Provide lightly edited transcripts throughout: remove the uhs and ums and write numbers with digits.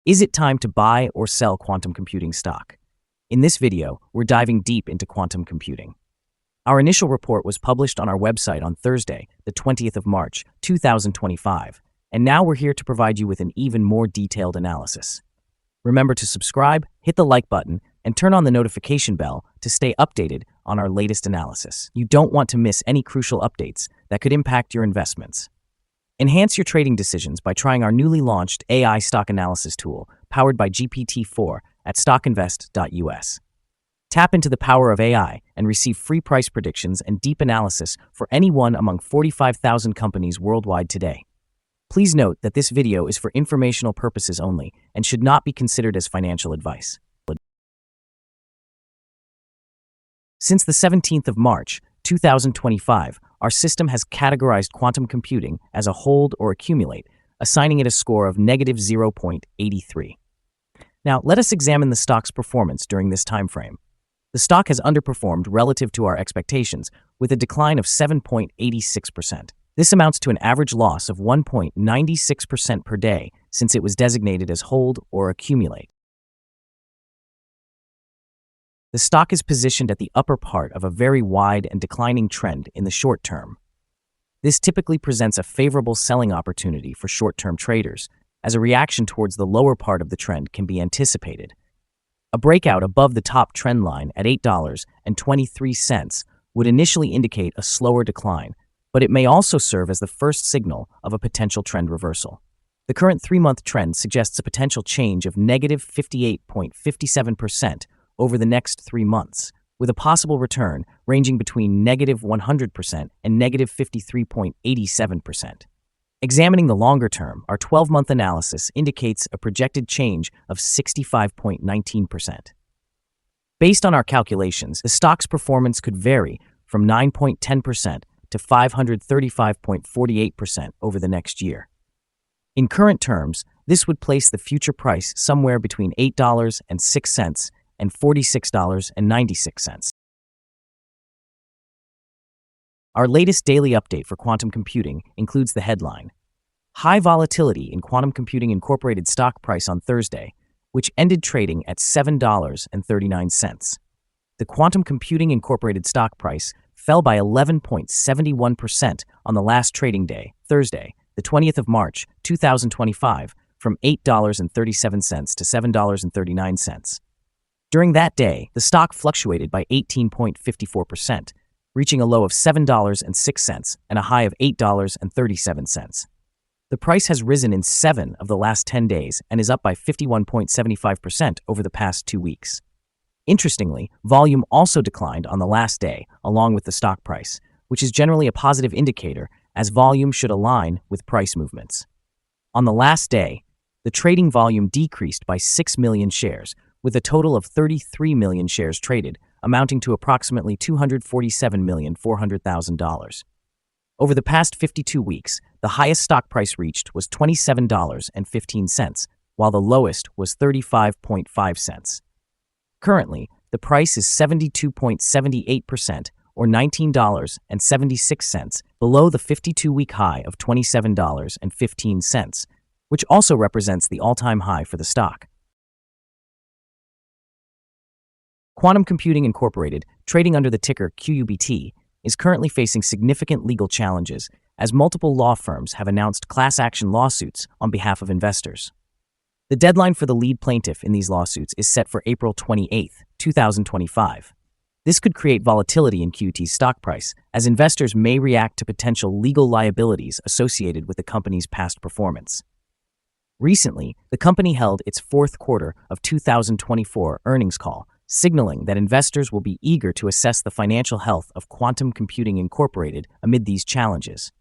Is it time to buy or sell quantum computing stock? In this video, we're diving deep into quantum computing. Our initial report was published on our website on Thursday, the 20th of March, 2025, and now we're here to provide you with an even more detailed analysis. Remember to subscribe, hit the like button, and turn on the notification bell to stay updated on our latest analysis. You don't want to miss any crucial updates that could impact your investments. Enhance your trading decisions by trying our newly launched AI stock analysis tool powered by GPT-4 at StockInvest.us. Tap into the power of AI and receive free price predictions and deep analysis for any one among 45,000 companies worldwide today. Please note that this video is for informational purposes only and should not be considered as financial advice. Since the 17th of March, 2025, our system has categorized quantum computing as a hold or accumulate, assigning it a score of negative 0.83. Now, let us examine the stock's performance during this time frame. The stock has underperformed relative to our expectations, with a decline of 7.86%. This amounts to an average loss of 1.96% per day since it was designated as hold or accumulate. The stock is positioned at the upper part of a very wide and declining trend in the short term. This typically presents a favorable selling opportunity for short-term traders, as a reaction towards the lower part of the trend can be anticipated. A breakout above the top trend line at $8.23 would initially indicate a slower decline, but it may also serve as the first signal of a potential trend reversal. The current 3-month trend suggests a potential change of negative 58.57% over the next 3 months, with a possible return ranging between negative 100% and negative 53.87%. Examining the longer term, our 12-month analysis indicates a projected change of 65.19%. Based on our calculations, the stock's performance could vary from 9.10% to 535.48% over the next year. In current terms, this would place the future price somewhere between $8.06 and $46.96. Our latest daily update for quantum computing includes the headline: High volatility in Quantum Computing Incorporated stock price on Thursday, which ended trading at $7.39. The Quantum Computing Incorporated stock price fell by 11.71% on the last trading day, Thursday, the 20th of March, 2025, from $8.37 to $7.39. During that day, the stock fluctuated by 18.54%, reaching a low of $7.06 and a high of $8.37. The price has risen in 7 of the last 10 days and is up by 51.75% over the past 2 weeks. Interestingly, volume also declined on the last day, along with the stock price, which is generally a positive indicator, as volume should align with price movements. On the last day, the trading volume decreased by 6 million shares, with a total of 33 million shares traded, amounting to approximately $247,400,000. Over the past 52 weeks, the highest stock price reached was $27.15, while the lowest was 35.5 cents. Currently, the price is 72.78%, or $19.76, below the 52-week high of $27.15, which also represents the all-time high for the stock. Quantum Computing Incorporated, trading under the ticker QUBT, is currently facing significant legal challenges as multiple law firms have announced class action lawsuits on behalf of investors. The deadline for the lead plaintiff in these lawsuits is set for April 28, 2025. This could create volatility in QUBT's stock price, as investors may react to potential legal liabilities associated with the company's past performance. Recently, the company held its fourth quarter of 2024 earnings call, signaling that investors will be eager to assess the financial health of Quantum Computing Incorporated amid these challenges.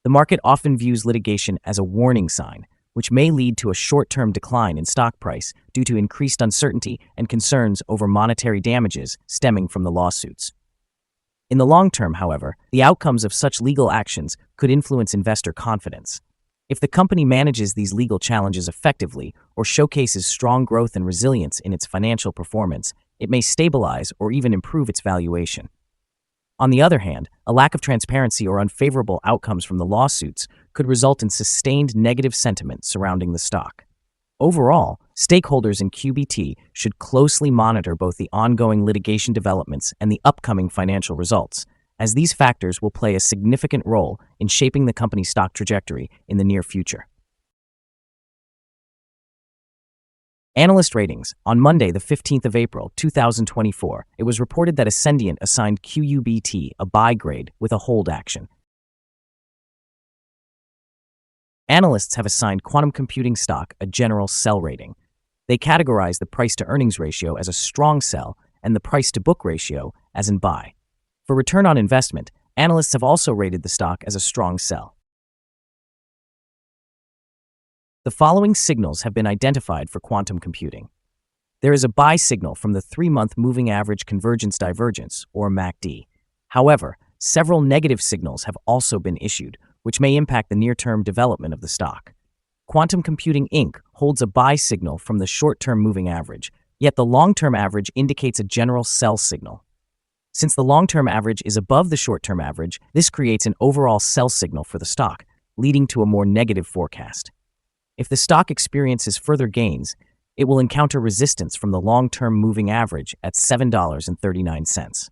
The market often views litigation as a warning sign, which may lead to a short-term decline in stock price due to increased uncertainty and concerns over monetary damages stemming from the lawsuits. In the long term, however, the outcomes of such legal actions could influence investor confidence. If the company manages these legal challenges effectively or showcases strong growth and resilience in its financial performance, it may stabilize or even improve its valuation. On the other hand, a lack of transparency or unfavorable outcomes from the lawsuits could result in sustained negative sentiment surrounding the stock. Overall, stakeholders in QBT should closely monitor both the ongoing litigation developments and the upcoming financial results, as these factors will play a significant role in shaping the company's stock trajectory in the near future. Analyst ratings. On Monday, the 15th of April, 2024, it was reported that Ascendiant assigned QUBT a buy grade with a hold action. Analysts have assigned quantum computing stock a general sell rating. They categorize the price-to-earnings ratio as a strong sell and the price-to-book ratio as in buy. For return on investment, analysts have also rated the stock as a strong sell. The following signals have been identified for quantum computing. There is a buy signal from the 3-month moving average convergence divergence, or MACD. However, several negative signals have also been issued, which may impact the near-term development of the stock. QUBT Inc. holds a buy signal from the short-term moving average, yet the long-term average indicates a general sell signal. Since the long-term average is above the short-term average, this creates an overall sell signal for the stock, leading to a more negative forecast. If the stock experiences further gains, it will encounter resistance from the long-term moving average at $7.39.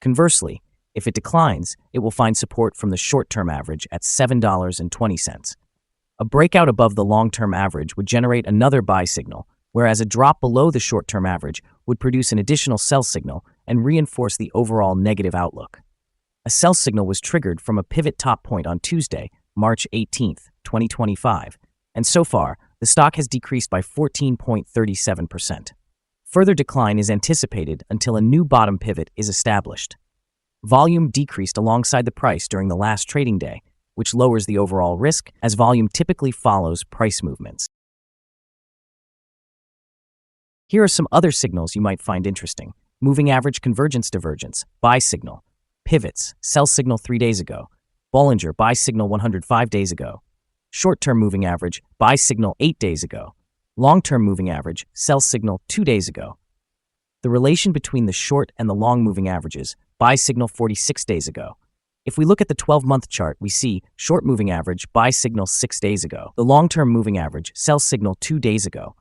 Conversely, if it declines, it will find support from the short-term average at $7.20. A breakout above the long-term average would generate another buy signal, whereas a drop below the short-term average would produce an additional sell signal and reinforce the overall negative outlook. A sell signal was triggered from a pivot top point on Tuesday, March 18, 2025, and so far, the stock has decreased by 14.37%. Further decline is anticipated until a new bottom pivot is established. Volume decreased alongside the price during the last trading day, which lowers the overall risk as volume typically follows price movements. Here are some other signals you might find interesting. Moving average convergence divergence, buy signal. Pivots, sell signal 3 days ago. Bollinger, buy signal 105 days ago. Short-term moving average, buy signal 8 days ago. Long-term moving average, sell signal 2 days ago. The relation between the short and the long moving averages, buy signal 46 days ago. If we look at the 12-month chart, we see short moving average, buy signal 6 days ago. The long-term moving average, sell signal 2 days ago.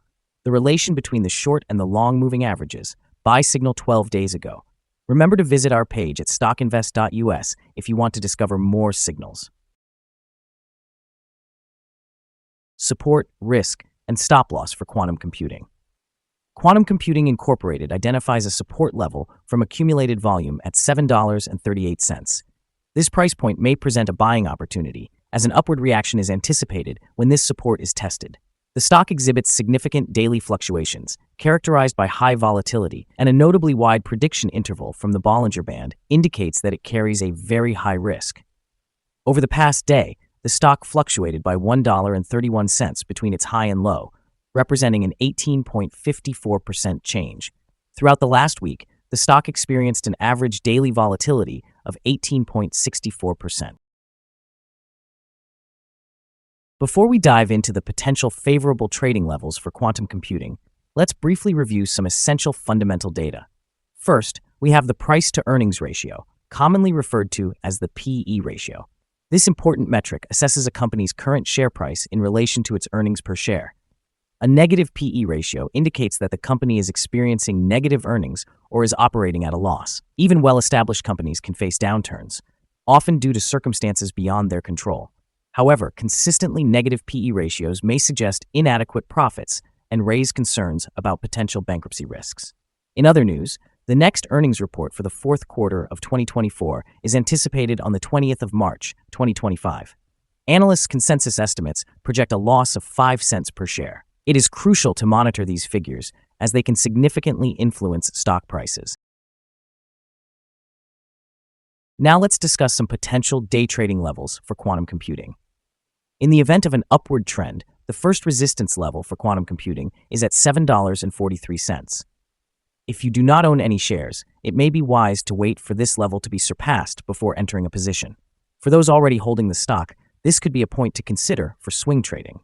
The relation between the short and the long moving averages, buy signal 12 days ago. Remember to visit our page at StockInvest.us if you want to discover more signals. Support, risk, and stop loss for quantum computing. Quantum Computing Incorporated identifies a support level from accumulated volume at $7.38. This price point may present a buying opportunity, as an upward reaction is anticipated when this support is tested. The stock exhibits significant daily fluctuations, characterized by high volatility, and a notably wide prediction interval from the Bollinger Band indicates that it carries a very high risk. Over the past day, the stock fluctuated by $1.31 between its high and low, representing an 18.54% change. Throughout the last week, the stock experienced an average daily volatility of 18.64%. Before we dive into the potential favorable trading levels for quantum computing, let's briefly review some essential fundamental data. First, we have the price-to-earnings ratio, commonly referred to as the P/E ratio. This important metric assesses a company's current share price in relation to its earnings per share. A negative P/E ratio indicates that the company is experiencing negative earnings or is operating at a loss. Even well-established companies can face downturns, often due to circumstances beyond their control. However, consistently negative P/E ratios may suggest inadequate profits and raise concerns about potential bankruptcy risks. In other news, the next earnings report for the fourth quarter of 2024 is anticipated on the 20th of March, 2025. Analysts' consensus estimates project a loss of 5 cents per share. It is crucial to monitor these figures as they can significantly influence stock prices. Now let's discuss some potential day trading levels for quantum computing. In the event of an upward trend, the first resistance level for quantum computing is at $7.43. If you do not own any shares, it may be wise to wait for this level to be surpassed before entering a position. For those already holding the stock, this could be a point to consider for swing trading.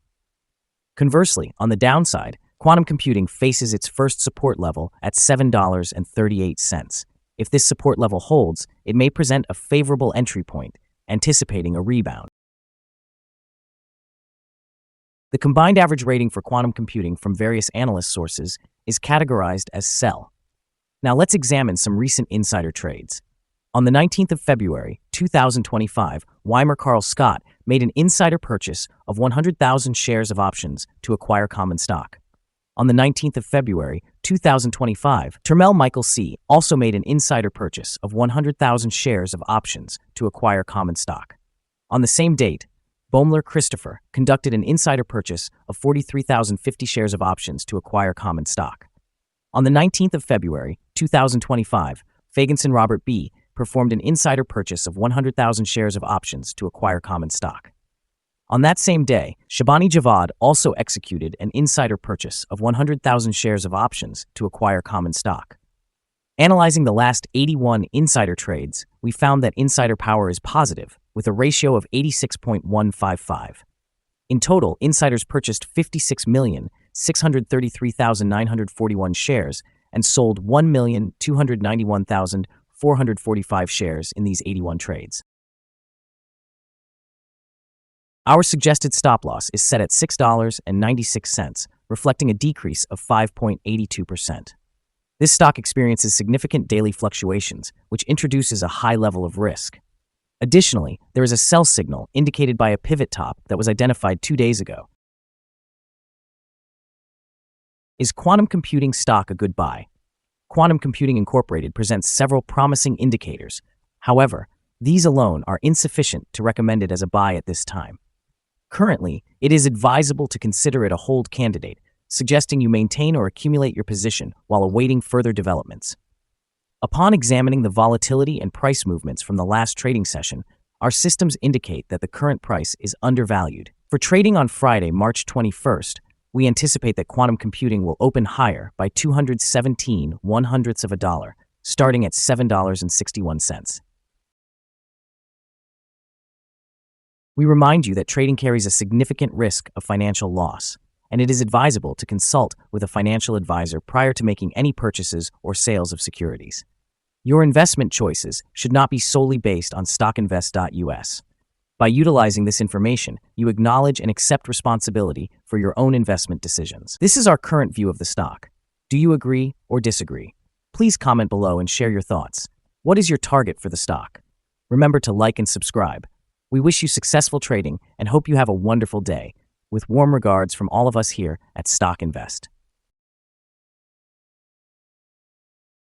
Conversely, on the downside, quantum computing faces its first support level at $7.38. If this support level holds, it may present a favorable entry point, anticipating a rebound. The combined average rating for quantum computing from various analyst sources is categorized as sell. Now let's examine some recent insider trades. On the 19th of February, 2025, Weimer Carl Scott made an insider purchase of 100,000 shares of options to acquire common stock. On the 19th of February, 2025, Termel Michael C. also made an insider purchase of 100,000 shares of options to acquire common stock. On the same date, Baumler Christopher conducted an insider purchase of 43,050 shares of options to acquire common stock. On the 19th of February, 2025, Fagenson Robert B. performed an insider purchase of 100,000 shares of options to acquire common stock. On that same day, Shabani Javad also executed an insider purchase of 100,000 shares of options to acquire common stock. Analyzing the last 81 insider trades, we found that insider power is positive, with a ratio of 86.155. In total, insiders purchased 56,633,941 shares and sold 1,291,445 shares in these 81 trades. Our suggested stop loss is set at $6.96, reflecting a decrease of 5.82%. This stock experiences significant daily fluctuations, which introduces a high level of risk. Additionally, there is a sell signal indicated by a pivot top that was identified 2 days ago. Is quantum computing stock a good buy? Quantum Computing Incorporated presents several promising indicators. However, these alone are insufficient to recommend it as a buy at this time. Currently, it is advisable to consider it a hold candidate, suggesting you maintain or accumulate your position while awaiting further developments. Upon examining the volatility and price movements from the last trading session, our systems indicate that the current price is undervalued. For trading on Friday, March 21st, we anticipate that quantum computing will open higher by 217/100ths of a dollar, starting at $7.61. We remind you that trading carries a significant risk of financial loss, and it is advisable to consult with a financial advisor prior to making any purchases or sales of securities. Your investment choices should not be solely based on StockInvest.us. By utilizing this information, you acknowledge and accept responsibility for your own investment decisions. This is our current view of the stock. Do you agree or disagree? Please comment below and share your thoughts. What is your target for the stock? Remember to like and subscribe. We wish you successful trading and hope you have a wonderful day. With warm regards from all of us here at Stock Invest.